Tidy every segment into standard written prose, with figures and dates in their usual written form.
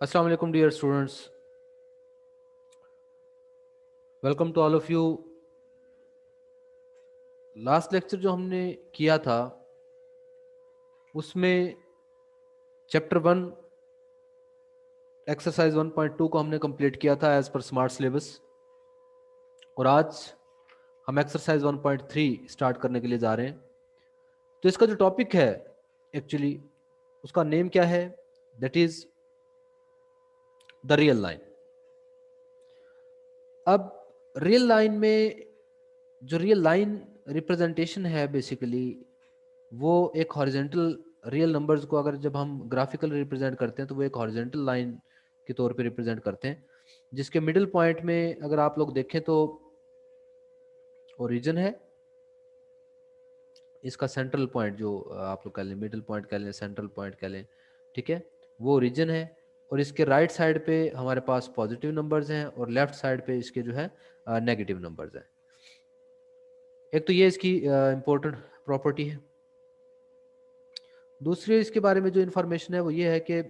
अस्सलाम वालेकुम dear students, welcome to all of you. Last lecture जो हमने किया था उसमें चैप्टर 1 एक्सरसाइज 1.2 को हमने कंप्लीट किया था एज पर स्मार्ट सिलेबस, और आज हम एक्सरसाइज 1.3 स्टार्ट करने के लिए जा रहे हैं। तो इसका जो टॉपिक है एक्चुअली उसका नेम क्या है? That is the real line. अब रियल लाइन में जो रियल लाइन रिप्रेजेंटेशन है बेसिकली वो एक हॉरिजेंटल रियल नंबर्स को अगर जब हम ग्राफिकल रिप्रेजेंट करते हैं तो वो एक हॉरिजेंटल लाइन के तौर पे रिप्रेजेंट करते हैं, जिसके मिडिल पॉइंट में अगर आप लोग देखें तो ओरिजिन है, इसका सेंट्रल पॉइंट जो आप लोग कह लें, मिडिल पॉइंट कह लें, सेंट्रल पॉइंट कह लें, ठीक है, वो ओरिजिन है। और इसके राइट साइड पे हमारे पास पॉजिटिव नंबर्स हैं और लेफ्ट साइड पे इसके जो है नेगेटिव नंबर्स हैं। एक तो ये इसकी इंपॉर्टेंट प्रॉपर्टी है। दूसरी इसके बारे में जो इन्फॉर्मेशन है वो ये है कि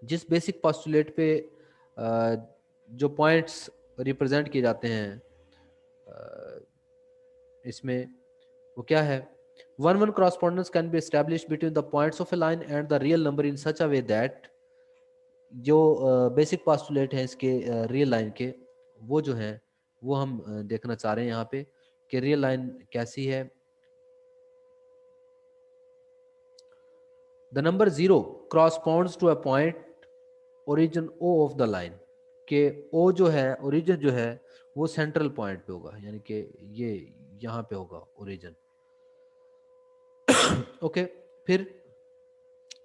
जिस बेसिक पोस्टुलेट पे जो पॉइंट्स रिप्रेजेंट किए जाते हैं इसमें वो क्या है? One one correspondence can be establish between the points of a line and the real number in such a way that जो बेसिक पोस्टुलेट है इसके रियल लाइन के, वो जो है वो हम देखना चाह रहे हैं यहाँ पे कि रियल लाइन कैसी है। The number 0 corresponds to a point origin O of the line, के ओ जो है ओरिजिन जो है वो सेंट्रल पॉइंट पे होगा, यानी कि ये यहाँ पे होगा ओरिजिन। ओके, फिर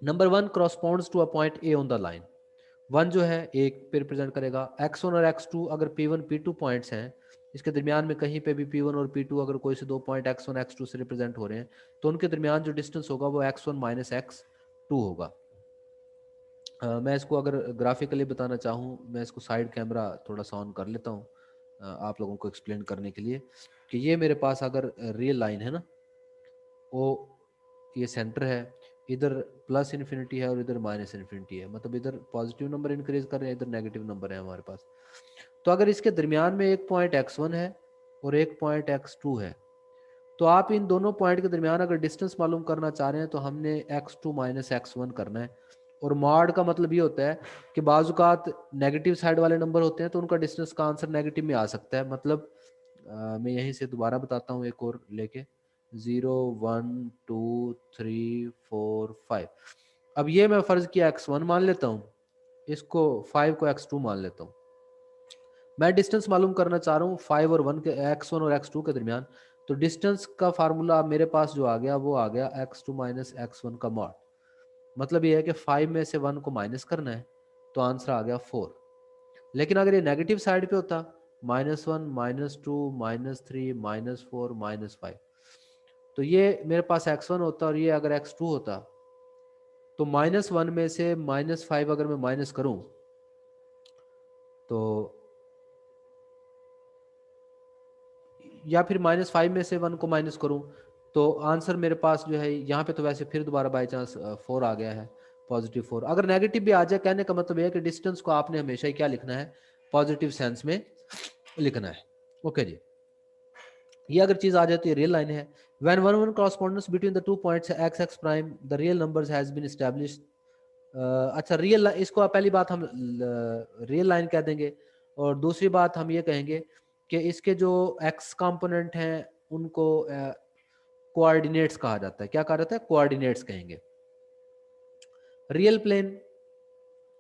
number 1 corresponds to a point A on the line. 1 जो है एक पे रिप्रेजेंट करेगा। x1 और x2 अगर p1 p2 पॉइंट्स हैं, इसके दरमियान में कहीं पे भी p1 और p2 अगर कोई से दो पॉइंट x1 x2 से रिप्रेजेंट हो रहे हैं तो उनके दरमियान जो डिस्टेंस होगा वो x1 माइनस x2 होगा। मैं इसको अगर ग्राफिकली बताना चाहूँ, मैं इसको साइड कैमरा थोड़ा सा ऑन कर लेता हूँ आप लोगों को एक्सप्लेन करने के लिए कि ये मेरे पास अगर रियल लाइन है ना, वो ये सेंटर है, इधर प्लस इन्फिनिटी है और इधर माइनस इन्फिनिटी है, मतलब इधर पॉजिटिव नंबर इंक्रीज कर रहे हैं, इधर नेगेटिव नंबर है हमारे पास। तो अगर इसके दरमियान में एक पॉइंट x1 है और एक पॉइंट x2 है, तो आप इन दोनों पॉइंट के दरमियान अगर डिस्टेंस मालूम करना चाह रहे हैं तो हमने x2 माइनस एक्स करना है। और मॉड का मतलब ये होता है कि बाजुकात नेगेटिव साइड वाले नंबर होते हैं तो उनका डिस्टेंस का आंसर नेगेटिव में आ सकता है। मतलब मैं यहीं से दोबारा बताता हूँ एक और लेके, 0 1 2 3 4 5। अब ये मैं फर्ज किया x1 मान लेता हूँ, इसको 5 को x2 मान लेता हूँ। मैं डिस्टेंस मालूम करना चाह रहा हूँ 5 और 1 के, x1 और x2 के दरमियान। तो डिस्टेंस का फार्मूला मेरे पास जो आ गया वो आ गया x2 माइनस x1 का मॉड। मतलब ये है कि 5 में से 1 को माइनस करना है तो आंसर आ गया 4। लेकिन अगर ये नेगेटिव साइड पे होता, -1 -2 -3 -4 -5, तो ये मेरे पास x1 होता और ये अगर x2 होता, तो -1 में से -5 अगर मैं माइनस करूं तो, या फिर -5 में से 1 को माइनस करूं, तो आंसर मेरे पास जो है यहाँ पे तो वैसे फिर दोबारा बाई चांस 4 आ गया है, +4। अगर नेगेटिव भी आ जाए, कहने का मतलब यह है कि डिस्टेंस को आपने हमेशा ही क्या लिखना है, पॉजिटिव सेंस में लिखना है। ओके जी, ये अगर चीज आ जाती है रियल लाइन है। When one one correspondence between the two points X X prime the real numbers has been established. अच्छा, रियल इसको पहली बात हम रियल लाइन कह देंगे, और दूसरी बात हम ये कहेंगे कि इसके जो एक्स कंपोनेंट हैं उनको कोऑर्डिनेट्स कहा जाता है। क्या कहा जाता है? कोऑर्डिनेट्स कहेंगे। रियल प्लेन,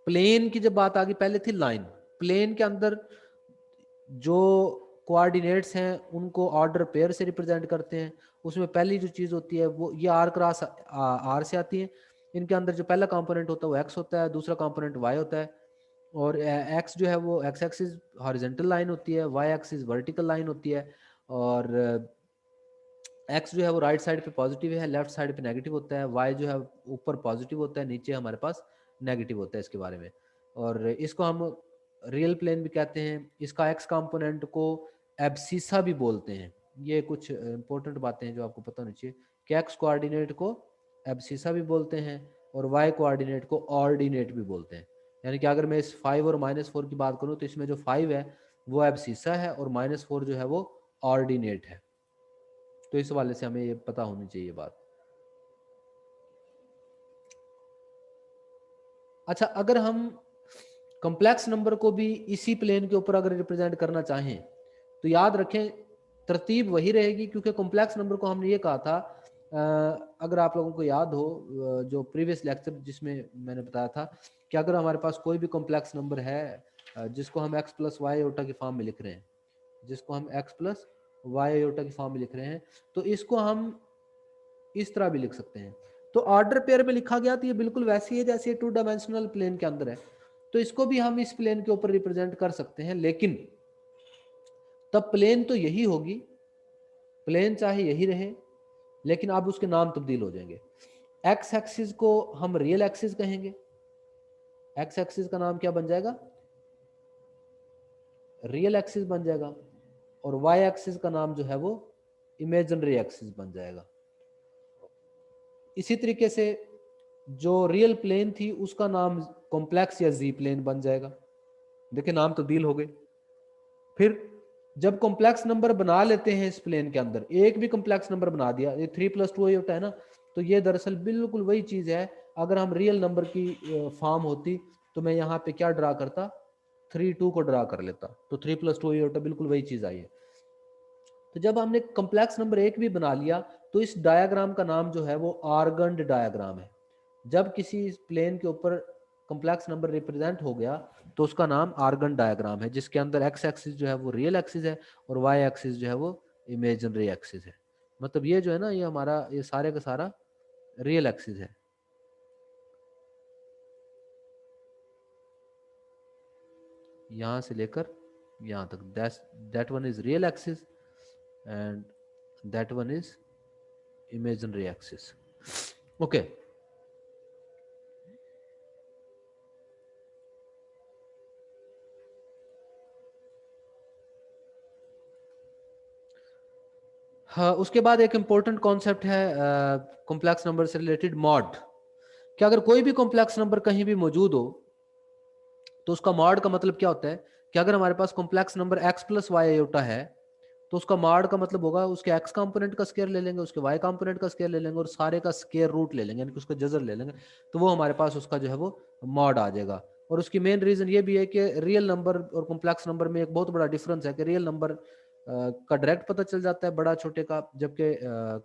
प्लेन की जब बात आ गई, पहले थी लाइन। प्लेन के अंदर जो कोऑर्डिनेट्स हैं उनको ऑर्डर पेयर से रिप्रेजेंट करते हैं। उसमें पहली जो चीज़ होती है वो ये आर क्रॉस आर से आती है। इनके अंदर जो पहला कंपोनेंट होता है वो एक्स होता है, दूसरा कंपोनेंट वाई होता है। और एक्स जो है वो एक्स एक्सिस हॉरिजेंटल लाइन होती है, वाई एक्सिस वर्टिकल लाइन होती है। और एक्स जो है वो राइट साइड पे पॉजिटिव है, लेफ्ट साइड पे नेगेटिव होता है। वाई जो है ऊपर पॉजिटिव होता है, नीचे हमारे पास नेगेटिव होता है इसके बारे में। और इसको हम रियल प्लेन भी कहते हैं। इसका एक्स कंपोनेंट को एब्सिसा भी बोलते हैं। ये कुछ इंपॉर्टेंट बातें हैं जो आपको पता होनी चाहिए कि एक्स कोऑर्डिनेट को एब्सिसा भी बोलते हैं और वाई कोऑर्डिनेट को ऑर्डिनेट भी बोलते हैं। यानी कि अगर मैं इस 5 और -4 की बात करूं तो इसमें जो 5 है वो एब्सिसा है और -4 जो है वो ऑर्डिनेट है। तो इस वाले से हमें ये पता होनी चाहिए बात। अच्छा, अगर हम कॉम्प्लेक्स नंबर को भी इसी प्लेन के ऊपर अगर रिप्रेजेंट करना चाहें तो याद रखें तरतीब वही रहेगी, क्योंकि कॉम्प्लेक्स नंबर को हमने ये कहा था, अगर आप लोगों को याद हो जो प्रीवियस लेक्चर जिसमें मैंने बताया था कि अगर हमारे पास कोई भी कॉम्प्लेक्स नंबर है जिसको हम x प्लस वाई आयोटा की फॉर्म में लिख रहे हैं, जिसको हम x प्लस वाई आयोटा की फॉर्म में लिख रहे हैं, तो इसको हम इस तरह भी लिख सकते हैं। तो ऑर्डर पेयर में लिखा गया तो ये बिल्कुल वैसी है जैसे 2 डायमेंशनल प्लेन के अंदर है, तो इसको भी हम इस प्लेन के ऊपर रिप्रेजेंट कर सकते हैं, लेकिन तब प्लेन तो यही होगी, प्लेन चाहे यही रहे, लेकिन अब उसके नाम तब्दील हो जाएंगे। एक्स एक्सिस को हम रियल एक्सिस कहेंगे, एक्स एक्सिस का नाम क्या बन जाएगा, रियल एक्सिस बन जाएगा, और वाई एक्सिस का नाम जो है वो इमेजिनरी एक्सिस बन जाएगा। इसी तरीके से जो रियल प्लेन थी उसका नाम कॉम्प्लेक्स या जी प्लेन बन जाएगा। देखिए नाम तब्दील हो गए। फिर जब कॉम्प्लेक्स नंबर बना लेते हैं इस प्लेन के अंदर, एक भी कॉम्प्लेक्स नंबर बना दिया, ये 3+2 होता है ना, तो ये दरअसल बिल्कुल वही चीज है। अगर हम रियल नंबर की फॉर्म होती तो मैं यहाँ पे क्या ड्रा करता, 3 2 को ड्रा कर लेता, तो 3+2 होता, बिल्कुल वही चीज आई है। तो जब हमने कॉम्प्लेक्स नंबर एक भी बना लिया तो इस डायग्राम का नाम जो है वो आर्गन्ड डायग्राम है। जब किसी प्लेन के ऊपर कॉम्प्लेक्स नंबर रिप्रेजेंट हो गया तो उसका नाम आर्गन डायग्राम है, जिसके अंदर एक्स एक्सिस जो है वो रियल एक्सिस है और वाई एक्सिस जो है वो इमेजिनरी एक्सिस है। मतलब ये जो है ना, ये हमारा ये सारे का सारा रियल एक्सिस है। यहां से लेकर यहां तक, that one is real axis and that one is imaginary axis. Okay, हाँ, उसके बाद एक इंपॉर्टेंट कॉन्सेप्ट है कॉम्प्लेक्स नंबर से रिलेटेड, मॉड। कि अगर कोई भी कॉम्प्लेक्स नंबर कहीं भी मौजूद हो तो उसका मॉड का मतलब क्या होता है कि अगर हमारे पास complex number x plus Y iota है तो उसका मॉड का मतलब होगा उसके x कंपोनेंट का स्क्वायर ले लेंगे, उसके y कंपोनेंट का स्क्वायर ले लेंगे और सारे का स्क्वायर रूट ले लेंगे, यानी कि उसका जजर ले लेंगे, तो वो हमारे पास उसका जो है वो मॉड आ जाएगा। और उसकी मेन रीजन ये भी है कि रियल नंबर और कॉम्प्लेक्स नंबर में एक बहुत बड़ा डिफरेंस है कि रियल नंबर का डायरेक्ट पता चल जाता है बड़ा छोटे का, जबकि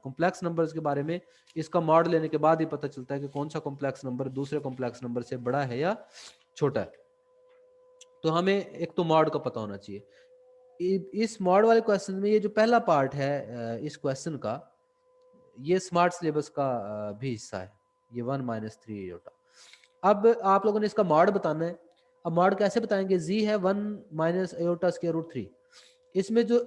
कॉम्प्लेक्स नंबर्स के बारे में इसका मॉड लेने के बाद ही पता चलता है कि कौन सा कॉम्प्लेक्स नंबर दूसरे कॉम्प्लेक्स नंबर से बड़ा है या छोटा है। तो हमें एक तो मॉड का पता होना चाहिए। इस मॉड वाले क्वेश्चन में ये जो पहला पार्ट है इस क्वेश्चन का, ये स्मार्ट सिलेबस का भी हिस्सा है, ये 1 - 3 एयोटा। अब आप लोगों ने इसका मॉड बताना है। अब मॉड कैसे बताएंगे, जी है 1 - एयोटा√3। इसमें जो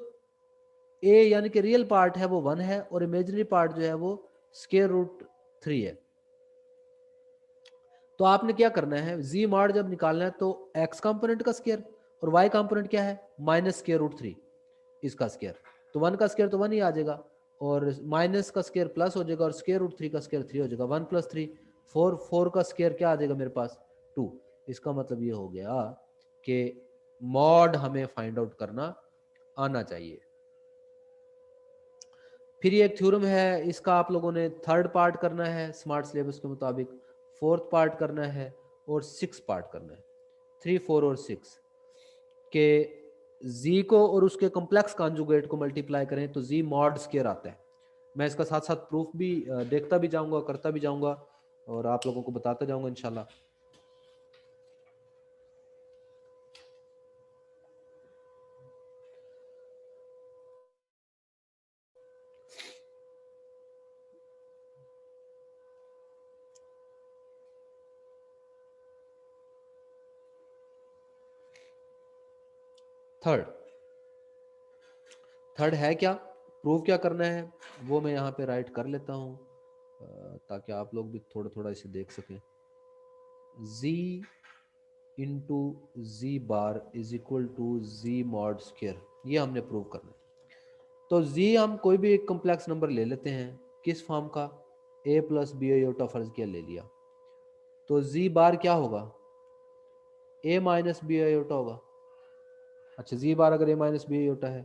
ए यानी कि रियल पार्ट है वो 1 है और इमेजिनरी पार्ट जो है वो √3 है। तो आपने क्या करना है, जी मॉड जब निकालना है तो एक्स कंपोनेंट का स्क्वायर और वाई कंपोनेंट क्या है -√3 इसका स्क्वायर, तो 1 का स्क्वायर तो 1 ही आ जाएगा और माइनस का स्क्वायर प्लस हो जाएगा और √3 का स्क्वायर 3 हो जाएगा। 1 + 3 4, 4 का स्क्वायर क्या आ जाएगा मेरे पास 2। इसका मतलब ये हो गया कि मॉड हमें फाइंड आउट करना आना चाहिए। फिर ये एक थ्योरम है, इसका आप लोगों ने थर्ड पार्ट करना है स्मार्ट सिलेबस के मुताबिक, फोर्थ पार्ट करना है और 6 पार्ट करना है, 3, 4 और 6 के z को और उसके कॉम्प्लेक्स कॉन्जुगेट को मल्टीप्लाई करें तो z मॉड स्क्वायर आता है। मैं इसका साथ साथ प्रूफ भी देखता भी जाऊंगा, करता भी जाऊंगा और आप लोगों को बताता जाऊंगा इंशाल्लाह। थर्ड थर्ड है क्या, प्रूफ क्या करना है, वो मैं यहाँ पे राइट कर लेता हूँ ताकि आप लोग भी थोड़ा थोड़ा इसे देख सकें। z into Z bar is equal to Z mod square, ये हमने प्रूव करना है। तो z हम कोई भी एक कॉम्प्लेक्स नंबर ले लेते हैं, किस फॉर्म का, a + b आयोटा फर्ज किया ले लिया, तो z बार क्या होगा, ए माइनस बी आयोटा होगा। अच्छा जी बार अगर ए माइनस बी आयोटा है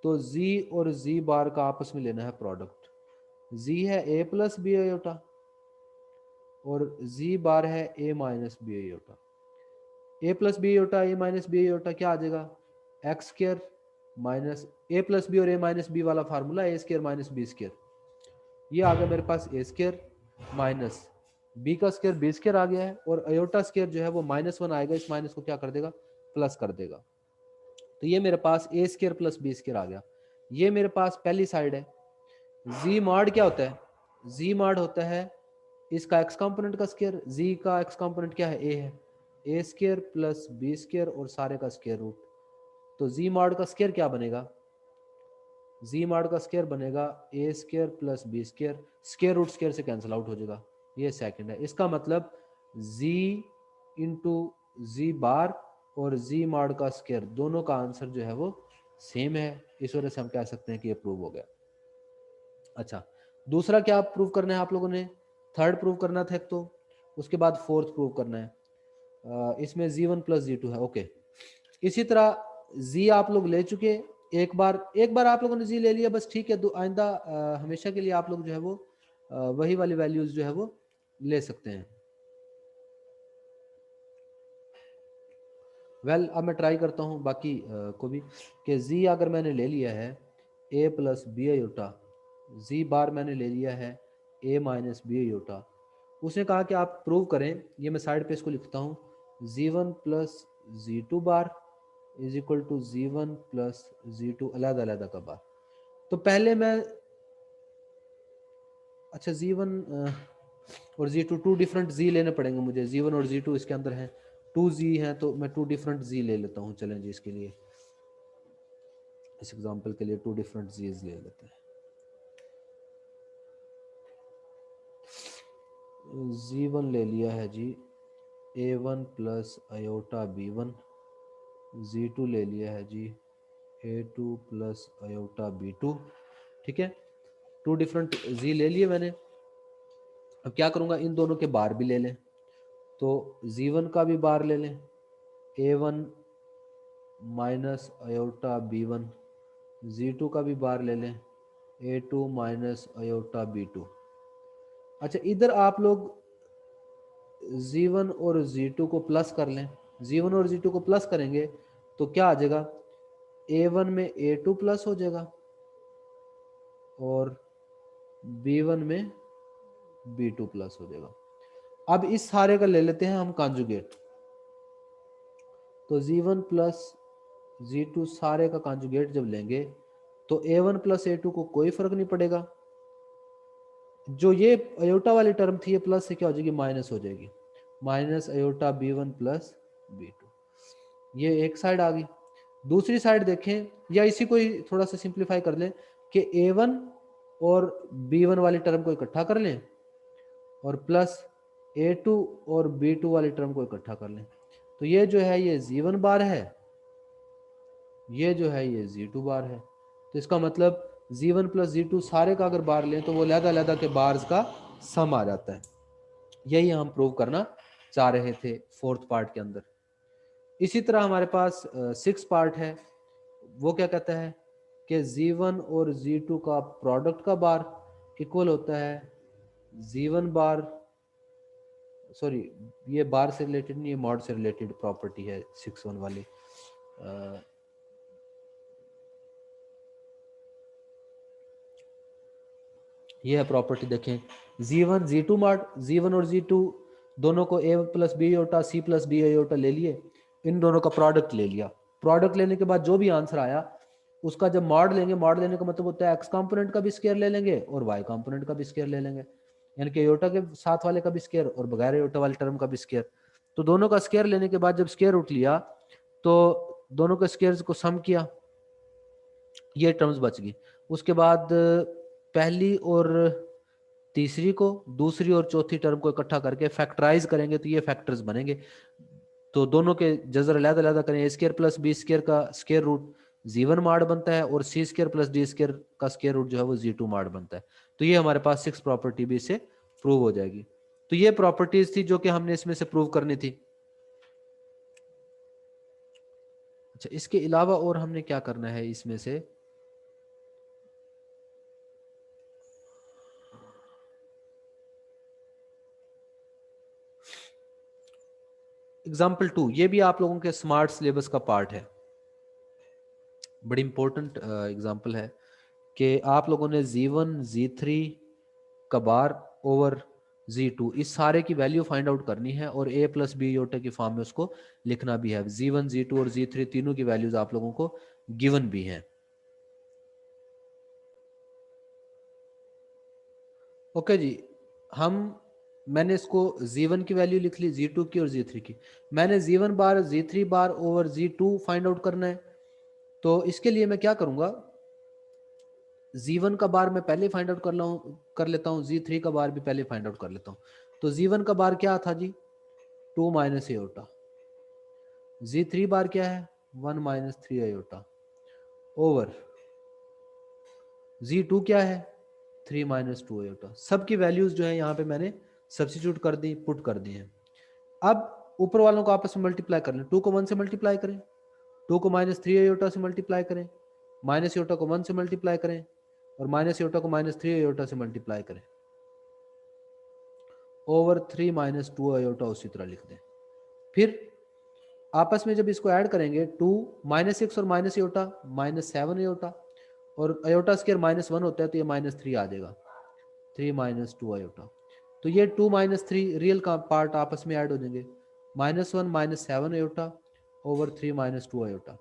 तो जी और जी बार का आपस में लेना है प्रोडक्ट। जी है ए प्लस बी आयोटा और जी बार है ए माइनस बी आयोटा। ए प्लस बी आयोटा ए माइनस बी आयोटा क्या आ जाएगा, एक्स स्क्र माइनस ए प्लस बी और ए माइनस बी वाला फार्मूला ए स्क्र माइनस बी स्क्र। ये आ गया मेरे पास ए स्क्र माइनस बी का स्क्र बी स्क्र आ गया है और अयोटा स्क्र जो है वो -1 आएगा, इस माइनस को क्या कर देगा प्लस कर देगा। तो ये मेरे पास ए स्क्र प्लस बी स्क्र आ गया। ये मेरे पास पहली साइड है। जी मॉड क्या होता है, जी मॉड होता है इसका एक्स कंपोनेंट का स्क्वायर, जी का एक्स कंपोनेंट क्या है ए है, ए स्क्वायर प्लस बी स्क्वायर और सारे का स्क्वायर रूट। तो जी मॉड का स्क्वायर क्या बनेगा, जी मॉड का स्क्वायर बनेगा A square plus B square, square root square से कैंसिल आउट हो जाएगा। ये सेकंड है। इसका मतलब जी इंटू जी बार और जी मॉड का स्क्वायर दोनों का आंसर जो है वो सेम है। इस वजह से हम कह सकते हैं कि ये प्रूव हो गया। अच्छा दूसरा क्या प्रूव करना है आप लोगों ने, थर्ड प्रूव करना था एक तो, उसके बाद फोर्थ प्रूव करना है। इसमें z1 प्लस z2 है। ओके इसी तरह z आप लोग ले चुके, एक बार आप लोगों ने z ले लिया बस ठीक है। आइंदा हमेशा के लिए आप लोग जो है वो वही वाली वैल्यूज जो है वो ले सकते हैं। वेल अब मैं ट्राई करता हूँ बाकी को भी कि z अगर मैंने ले लिया है a प्लस बी आयोटा, जी बार मैंने ले लिया है a माइनस बी आयोटा। उसने कहा कि आप प्रूव करें, ये मैं साइड पे इसको लिखता हूँ, z1 plus z2 bar is equal to z1 plus z2 अलग-अलग का बार। तो पहले मैं अच्छा z1 और z2 टू डिफरेंट z लेने पड़ेंगे मुझे, z1 और z2 इसके अंदर हैं, 2z हैं तो मैं टू डिफरेंट z ले लेता हूँ। चलें जी इसके लिए, इस एग्जांपल के लिए टू डिफरेंट z's ले लेते हैं। z1 ले लिया है जी a1 plus iota b1, z2 ले लिया है जी a2 प्लस आयोटा b2। ठीक है टू डिफरेंट z ले लिए मैंने। अब क्या करूँगा, इन दोनों के बार भी ले लें, तो z1 का भी बार ले लें a1 minus iota b1, z2 का भी बार ले लें a2 माइनस आयोटा b2। अच्छा इधर आप लोग z1 और z2 को प्लस कर लें, z1 और z2 को प्लस करेंगे तो क्या आ जाएगा, a1 में a2 प्लस हो जाएगा और b1 में b2 प्लस हो जाएगा। अब इस सारे का ले लेते हैं हम कॉन्जुगेट, तो z1 प्लस z2 सारे का कॉन्जुगेट जब लेंगे तो a1 प्लस a2 को कोई फर्क नहीं पड़ेगा, जो ये अयोटा वाली टर्म थी ये प्लस से क्या हो जाएगी माइनस हो जाएगी, minus iota b1 plus b2। ये एक साइड आ गई। दूसरी साइड देखें या इसी को ही थोड़ा सा सिंप्लीफाई कर लें कि a1 और b1 वाली टर्म को इकट्ठा कर लें और प्लस a2 और b2 वाली टर्म को इकट्ठा कर लें। तो ये जो है ये z1 बार है, ये जो है ये z2 बार है। तो इसका मतलब z1 प्लस z2 सारे का अगर बार लें तो वो अलग-अलग के बार्स का सम आ जाता है। यही हम प्रूव करना चाह रहे थे फोर्थ पार्ट के अंदर। इसी तरह हमारे पास सिक्स पार्ट है, वो क्या कहता है कि z1 और z2 का प्रोडक्ट का बार इक्वल होता है z1 बार, सॉरी ये बार से रिलेटेड नहीं, ये मॉड से रिलेटेड प्रॉपर्टी है 6(1) वाली। ये है प्रॉपर्टी देखें, z1 z2 मॉड, z1 और z2 दोनों को a plus B iota c plus B iota ले लिए, इन दोनों का प्रोडक्ट ले लिया। प्रोडक्ट लेने के बाद जो भी आंसर आया उसका जब मॉड लेंगे, मॉड लेने का मतलब होता है एक्स कंपोनेंट का भी स्क्वायर ले लेंगे और वाई कंपोनेंट का भी स्क्वायर ले लेंगे, यानी कि आयोटा के साथ वाले का भी स्क्वायर और बगैर आयोटा वाले टर्म का भी स्क्वायर। तो दोनों का स्क्वायर लेने के बाद जब स्क्वायर रूट लिया तो दोनों के स्क्वायर को सम किया, ये टर्म्स बच गई। उसके बाद पहली और तीसरी को, दूसरी और चौथी टर्म को इकट्ठा करके फैक्टराइज करेंगे तो ये फैक्टर्स बनेंगे। तो दोनों के जजर अलग-अलग करें, ए स्क्वायर प्लस बी स्क्वायर का स्क्वायर रूट z1 माड बनता है और सी स्क्वायर प्लस डी स्क्वायर का स्क्वायर रूट जो है वो z2 माड बनता है। तो ये हमारे पास 6 प्रॉपर्टी भी इससे प्रूव हो जाएगी। तो ये प्रॉपर्टीज थी जो कि हमने इसमें से प्रूव करनी थी। अच्छा, इसके अलावा और हमने क्या करना है इसमें से? एग्जाम्पल 2, ये भी आप लोगों के स्मार्ट सिलेबस का पार्ट है, बड़ी इंपॉर्टेंट एग्जाम्पल है कि आप लोगों ने Z1 Z3 का बार ओवर Z2 इस सारे की वैल्यू फाइंड आउट करनी है और a प्लस बी योटा की फॉर्म में उसको लिखना भी है। Z1 Z2 और Z3 तीनों की वैल्यूज आप लोगों को गिवन भी हैं। ओके जी, मैंने इसको Z1 की वैल्यू लिख ली, Z2 की और Z3 की। मैंने Z1 बार Z3 बार ओवर Z2 फाइंड आउट करना है, तो इसके लिए मैं क्या करूंगा, Z1 का बार मैं पहले फाइंड आउट कर लेता हूँ, Z3 का बार भी पहले फाइंड आउट कर लेता हूँ। तो Z1 का बार क्या था जी, 2 माइनस एयोटा। Z3 बार क्या है, 1 माइनस 3 एयोटा ओवर Z2 क्या है, 3 माइनस 2 एयोटा। सबकी वैल्यूज जो है यहाँ पे मैंने सब्सिट्यूट कर दी, पुट कर दी है। अब ऊपर वालों को आपस में मल्टीप्लाई कर लें, 2 को 1 से मल्टीप्लाई करें, 2 को माइनस 3 एयोटा से मल्टीप्लाई करें, माइनस एयोटा को 1 से मल्टीप्लाई करें और माइनस एयोटा को माइनस 3 एयोटा से मल्टीप्लाई करें, ओवर 3 माइनस 2 एयोटा उसी तरह लिख दें। फिर आपस में जब इसको ऐड करेंगे, 2 माइनस 6 और माइनस एयोटा माइनस 7 एयोटा, और अयोटा स्क्वायर माइनस 1 होता है तो ये माइनस 3 आ जाएगा, 3 माइनस 2 अयोटा। तो ये 2 माइनस 3 रियल का पार्ट आपस में ऐड हो जाएंगे, minus 1 minus 7 iota over 3 minus 2 iota.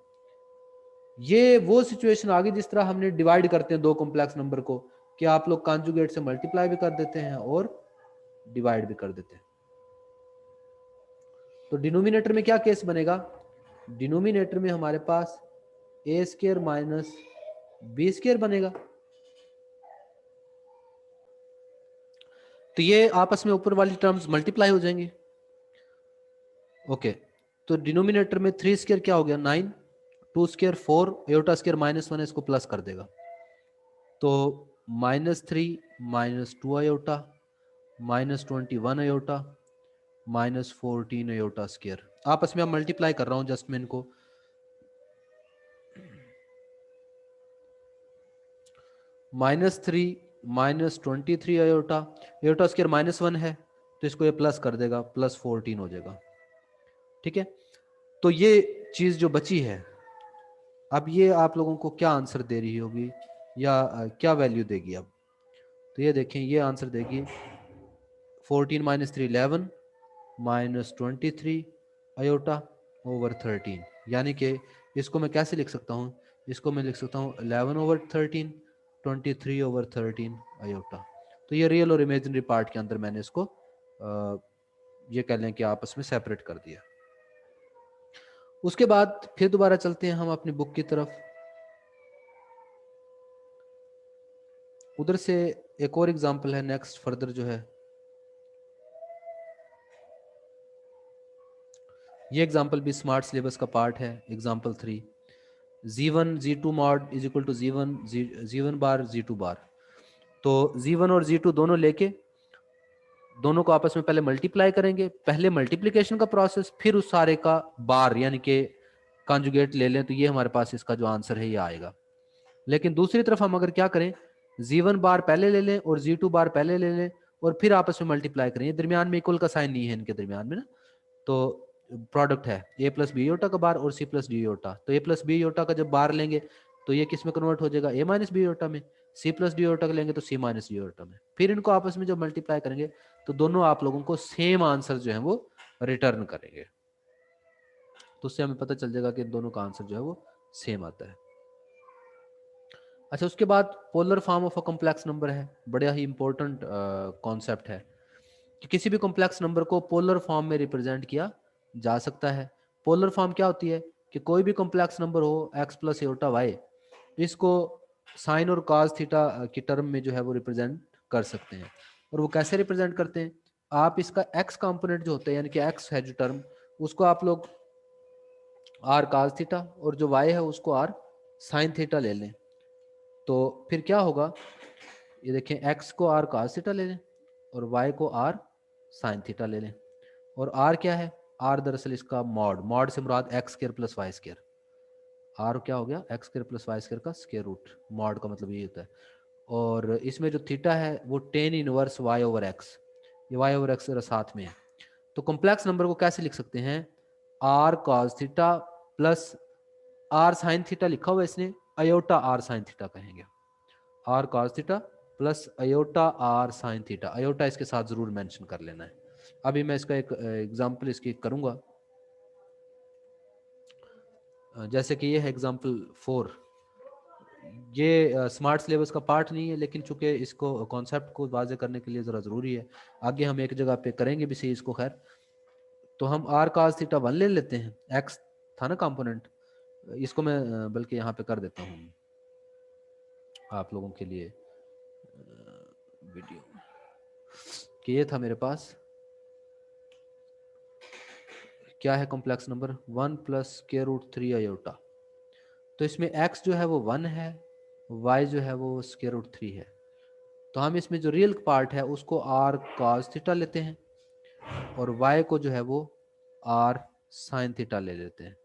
ये वो सिचुएशन आ गई जिस तरह हमने डिवाइड करते हैं दो कॉम्प्लेक्स नंबर को, कि आप लोग कॉन्जुगेट से मल्टीप्लाई भी कर देते हैं और डिवाइड भी कर देते हैं। तो डिनोमिनेटर में क्या केस बनेगा, डिनोमिनेटर में हमारे पास ए स्क्वायर माइनस बी स्क्वायर बनेगा। तो ये आपस में ऊपर वाली टर्म्स मल्टीप्लाई हो जाएंगी। ओके, तो डिनोमिनेटर में 3 स्क्वायर क्या हो गया, 9, 2 स्क्वायर 4, एयोटा स्क्वायर माइनस 1 है, इसको प्लस कर देगा, तो minus 3 minus 2 iota minus 21 iota minus 14 iota square. आपस में अब मल्टीप्लाई कर रहा हूं जस्ट मैं इनको, minus 3 minus 23 iota, iota square minus 1 है तो इसको ये प्लस कर देगा, प्लस 14 हो जाएगा। ठीक है, तो ये चीज जो बची है, अब ये आप लोगों को क्या आंसर दे रही होगी या क्या वैल्यू देगी अब, तो ये देखें, ये आंसर देगी 14 माइनस 3 11 माइनस 23 अयोटा ओवर 13। यानी कि इसको मैं कैसे लिख सकता हूँ, इसको मैं लिख सकता हूँ 11 ओवर 13, 23 ओवर 13 अयोटा। तो ये रियल और इमेजिनरी पार्ट के अंदर मैंने इसको ये कह लें कि आपस में सेपरेट कर दिया। उसके बाद फिर दोबारा चलते हैं हम अपनी बुक की तरफ। उधर से एक और एग्जांपल है नेक्स्ट फर्दर जो है, ये एग्जांपल भी स्मार्ट सिलेबस का पार्ट है। Example 3, Z1 Z2 mod is equal to Z1 bar Z2 bar. तो Z1 और Z2 दोनों लेके दोनों को आपस में पहले मल्टीप्लाई करेंगे, पहले मल्टीप्लिकेशन का प्रोसेस, फिर उस सारे का बार यानी कि कॉन्जुगेट ले लें, तो ये हमारे पास इसका जो आंसर है ये आएगा। लेकिन दूसरी तरफ हम अगर क्या करें, Z1 बार पहले ले लें और Z2 बार पहले ले लें और फिर आपस में मल्टीप्लाई करें, दरमियान में इक्वल का साइन नहीं है इनके दरमियान में ना, तो प्रोडक्ट है a प्लस बी योटा का बार और c प्लस डी योटा। तो a प्लस बी योटा का जब बार लेंगे तो ये किस में कन्वर्ट हो जाएगा, a माइनस बी योटा में। c प्लस डी योटा का लेंगे तो c माइनस डी योटा में। फिर इनको आपस में जब मल्टीप्लाई करेंगे तो दोनों आप लोगों को सेम आंसर जो है वो रिटर्न करेंगे, तो उससे हमें पता चल जाएगा कि दोनों का आंसर जो है वो सेम आता है। अच्छा, उसके बाद polar form of a complex number है, बड़ा ही इंपॉर्टेंट कॉन्सेप्ट है कि किसी भी कॉम्प्लेक्स नंबर को पोलर फॉर्म में रिप्रेजेंट किया जा सकता है। पोलर फॉर्म क्या होती है कि कोई भी कॉम्प्लेक्स नंबर हो x प्लस एटा वाई, इसको साइन और cos थीटा की टर्म में जो है वो रिप्रेजेंट कर सकते हैं। और वो कैसे रिप्रेजेंट करते हैं, आप इसका x कंपोनेंट जो होता है यानी कि x है जो टर्म, उसको आप लोग r cos थीटा और जो y है उसको r साइन थीटा ले लें। तो फिर क्या होगा, ये देखें, x को r cos थीटा ले लें और y को r साइन थीटा ले लें। और r क्या है, r दरअसल इसका मॉड, मॉड से मुराद X square plus Y square. R क्या हो गया, X square plus Y square का स्क्वायर रूट, मॉड का मतलब ये होता है। और इसमें जो थीटा है वो tan inverse Y over X, ये वाई ओवर एक्स साथ में है। तो कॉम्प्लेक्स नंबर को कैसे लिख सकते हैं, R cos theta plus R sine theta लिखा हुआ है इसने, अयोटा आर साइन थीटा कहेंगे, R cos theta plus iota R sine theta, iota इसके साथ जरूर मेंशन कर लेना है। अभी मैं इसका एक एग्जांपल इसकी करूंगा, जैसे कि ये है एग्जांपल 4। ये स्मार्ट सिलेबस का पार्ट नहीं है, लेकिन चूंकि इसको कॉन्सेप्ट को वाजे करने के लिए ज़रा ज़रूरी है, आगे हम एक जगह पे करेंगे भी सही इसको। खैर, तो हम आर काज थीटा 1 ले लेते हैं, एक्स था ना कंपोनेंट, इसको मैं बल्कि यहाँ पे कर देता हूँ आप लोगों के लिए वीडियो, कि ये था मेरे पास क्या है complex number 1 plus square root 3 iota. तो इसमें x जो है वो 1 है, y जो है वो स्क्वायर रूट 3 है। तो हम इसमें जो रियल पार्ट है उसको r cos थीटा लेते हैं और y को जो है वो r sin थीटा ले लेते हैं।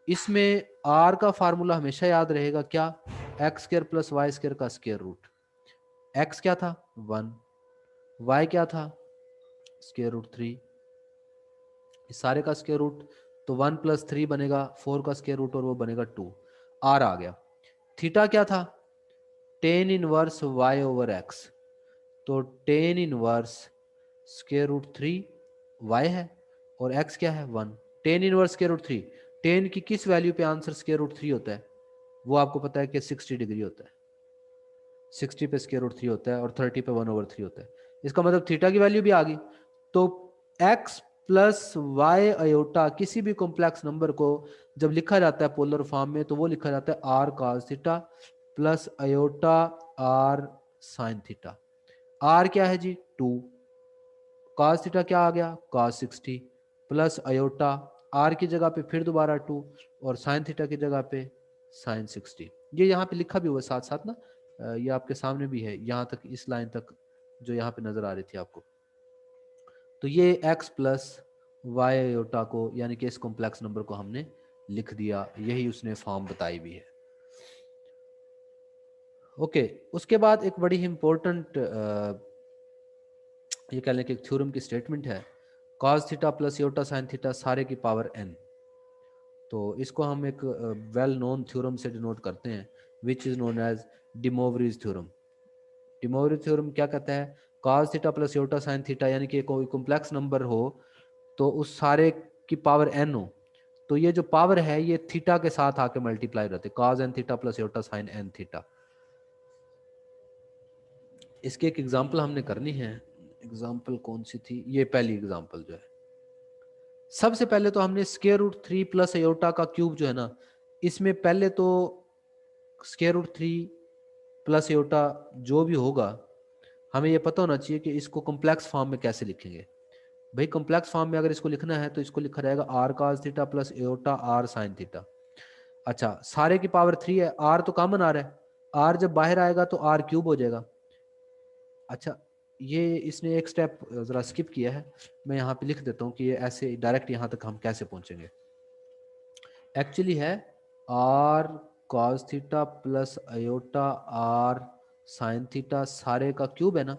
इसमें r का फार्मूला हमेशा याद रहेगा क्या, X square plus Y square का स्क्वायर रूट। x क्या था 1, y क्या था स्क्वायर रूट 3, इस सारे का स्क्वायर रूट, तो 1 प्लस 3 बनेगा 4 का स्क्वायर रूट और वो बनेगा 2, r आ गया। थीटा क्या था, tan inverse y over x, तो tan inverse square root 3 y है और x क्या है 1। Tan inverse square root 3, tan की किस वैल्यू पे आंसर स्क्वायर रूट 3 होता है, वो आपको पता है कि 60 डिग्री होता है, 60 पे स्क्वायर रूट 3 होता है और 30 पे 1 ओवर 3 होता है। इसका मतलब थीटा की वैल्यू भी आ गई। तो x प्लस वाई अयोटा किसी भी कॉम्प्लेक्स नंबर को जब लिखा जाता है पोलर फॉर्म में, तो वो लिखा जाता है R cos theta plus iota R sine theta. R क्या है जी 2, cos थीटा क्या आ गया cos 60 प्लस अयोटा आर की जगह पे फिर दोबारा 2 और साइन थीटा की जगह पे साइन 60। ये यहाँ पे लिखा भी हुआ साथ साथ ना, ये आपके सामने भी है यहाँ तक, इस लाइन तक जो यहाँ पे नजर आ रही थी आपको। तो ये x प्लस वाई अयोटा को यानी कि इस कॉम्प्लेक्स नंबर को हमने लिख दिया, यही उसने फॉर्म बताई भी है। ओके, उसके बाद एक बड़ी इंपॉर्टेंट ये कह लें कि एक थ्योरम की स्टेटमेंट है, cos theta plus iota sine theta सारे की पावर n। तो इसको हम एक वेल नोन थ्योरम से डिनोट करते हैं, which is known as De Moivre's theorem. De Moivre's theorem क्या कहता है, cos theta plus iota sine theta यानी कि कोई कॉम्प्लेक्स नंबर हो तो उस सारे की पावर n हो, तो ये जो पावर है ये थीटा के साथ आके मल्टीप्लाई रहते, cos n theta plus iota sine n theta. इसकी एक एग्जांपल हमने करनी है, एग्जांपल कौन सी थी, ये पहली एग्जांपल जो है, सबसे पहले तो हमने स्क्वायर रूट 3 प्लस अयोटा का क्यूब जो है ना, इसमें पहले तो स्क्वायर रूट 3 प्लस अयोटा जो भी होगा हमें ये पता होना चाहिए कि इसको कॉम्प्लेक्स फॉर्म में कैसे लिखेंगे। भाई कॉम्प्लेक्स फॉर्म में अगर इसको लिखना है तो इसको लिखा रहेगा R cos theta plus iota R sine theta. अच्छा, सारे की पावर 3 है, आर तो कॉमन आ रहा है, आर जब बाहर आएगा तो आर क्यूब हो जाएगा। अच्छा, ये इसने एक स्टेप जरा स्किप किया है, मैं यहाँ पे लिख देता हूँ कि ये ऐसे डायरेक्ट यहाँ तक हम कैसे पहुंचेंगे। एक्चुअली है R cos theta plus iota R sine theta सारे का क्यूब है ना,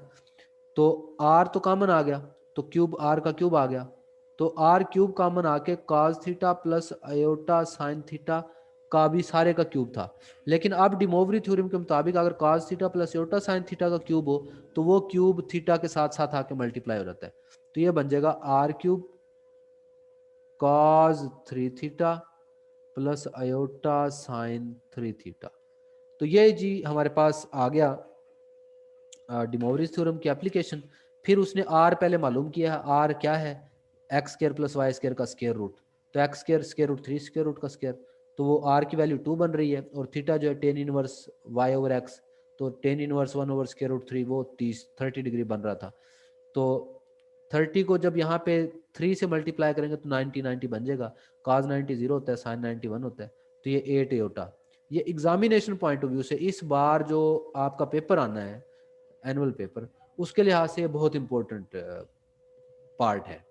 तो आर तो कॉमन आ गया, तो क्यूब आर का क्यूब आ गया, तो आर क्यूब कॉमन आके cos theta plus iota sine theta का भी सारे का क्यूब था। लेकिन अब डिमोवरी थ्योरम के मुताबिक अगर cos theta plus iota sine theta का क्यूब हो तो वो क्यूब थीटा के साथ साथ आके मल्टीप्लाई हो जाता है, तो ये बन जाएगा R cube cos 3 theta plus iota sine 3 theta. तो ये जी हमारे पास आ गया डिमोवरीज थ्योरम की एप्लीकेशन। फिर उसने आर पहले मालूम किया है, आर क्या है X square plus Y square का स्क्र रूट, तो X square square root 3 square root का स्क्र, तो वो आर की वैल्यू 2 बन रही है और थीटा जो है tan inverse Y over X, तो tan inverse 1 over square root 3 वो 30 डिग्री बन रहा था। तो 30 को जब यहाँ पे 3 से मल्टीप्लाई करेंगे तो 90 बन जाएगा, cos 90 0 होता है, sin 90 1 होता है, तो ये 8 एयोटा। ये एग्जामिनेशन पॉइंट ऑफ व्यू से इस बार जो आपका पेपर आना है एनुअल पेपर, उसके लिहाज से बहुत इंपॉर्टेंट पार्ट है,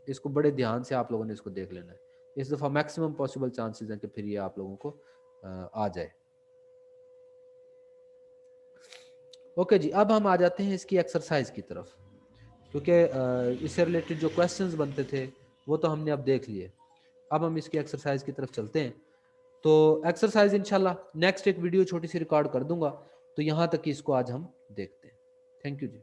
इसको बड़े ध्यान से आप लोगों ने इसको देख लेना है। इस दफ़ा मैक्सिमम पॉसिबल चांसेस हैं कि फिर ये आप लोगों को आ जाए। ओके जी, अब हम आ जाते हैं इसकी एक्सरसाइज की तरफ, क्योंकि इससे रिलेटेड जो क्वेश्चंस बनते थे वो तो हमने अब देख लिए। अब हम इसकी एक्सरसाइज की तरफ चलते हैं। तो एक्सरसाइज इंशाल्लाह नेक्स्ट एक वीडियो छोटी सी रिकॉर्ड कर दूंगा। तो यहाँ तक इसको आज हम देखते हैं। Thank you ji.